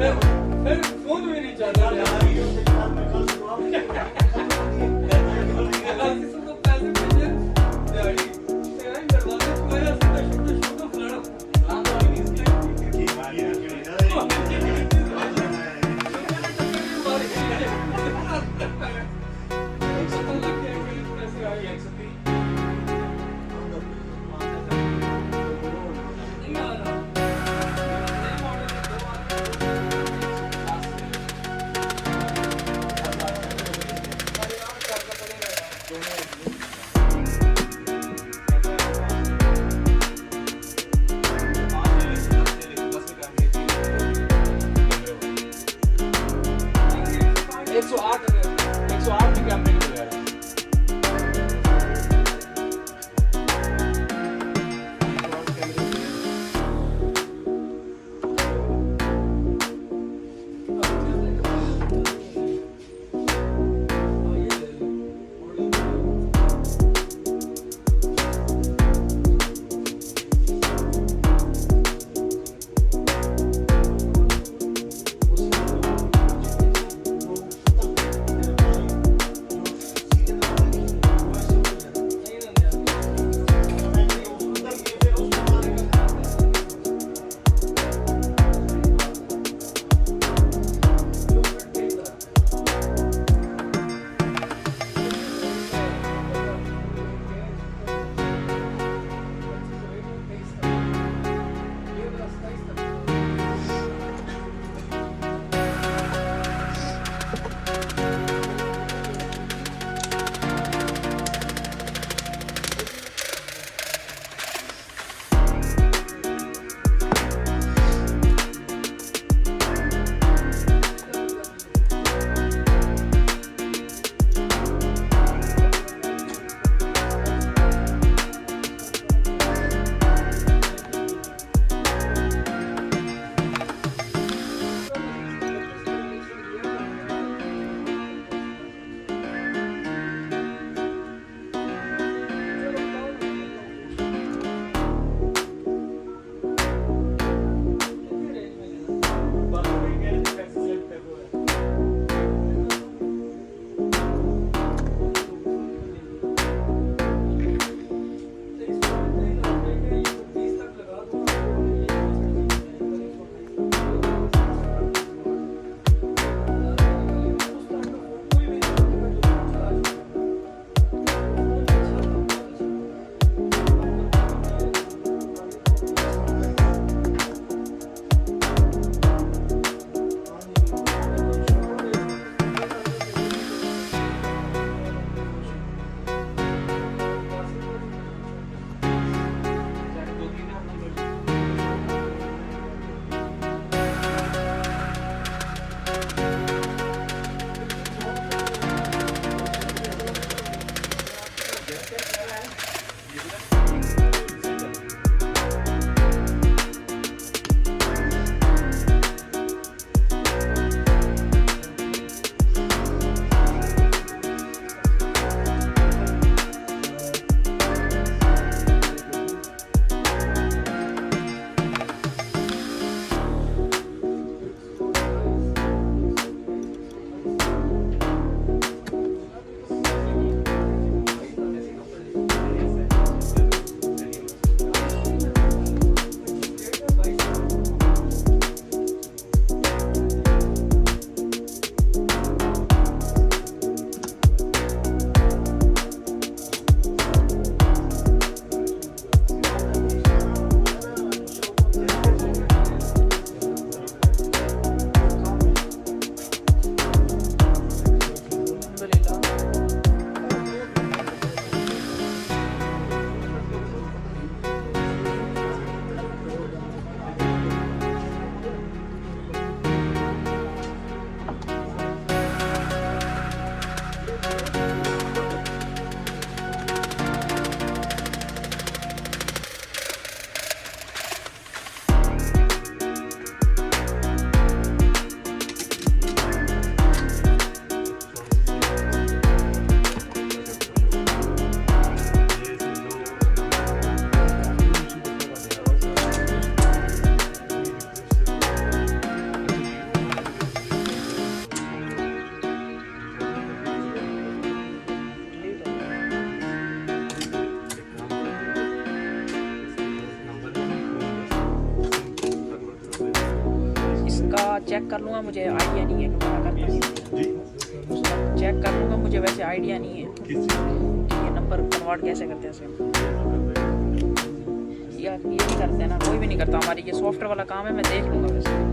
ਫਿਰ ਫੋਨ ਵੀ ਨਹੀਂ ਚੱਲਦਾ ਅਸੀਂ ਸਭ ਤੋਂ ਪੈਸੇ ਭੇਜੇ ਦਿਹਾੜੀ ਤੇ ਆਈ ਦਰਵਾਜ਼ੇ ਕੋਇਆ ਸਿੱਧਾ ਸ਼ੁੱਧ ਫਲਾਣਾ ਲਾਂਦਾ ਵੀ ਨਹੀਂ ਸੀ ਕੀ ਮਾਰਿਆ इसका चेक कर लूँगा, मुझे आइडिया नहीं है कि क्या करता है। चेक कर लूँगा, मुझे वैसे आइडिया नहीं है कि ये नंबर कन्वर्ट कैसे करते हैं सिम। या ये नहीं करते हैं ना, कोई भी नहीं करता, हमारी ये सॉफ्टवेयर वाला काम है, मैं देख लूँगा वैसे।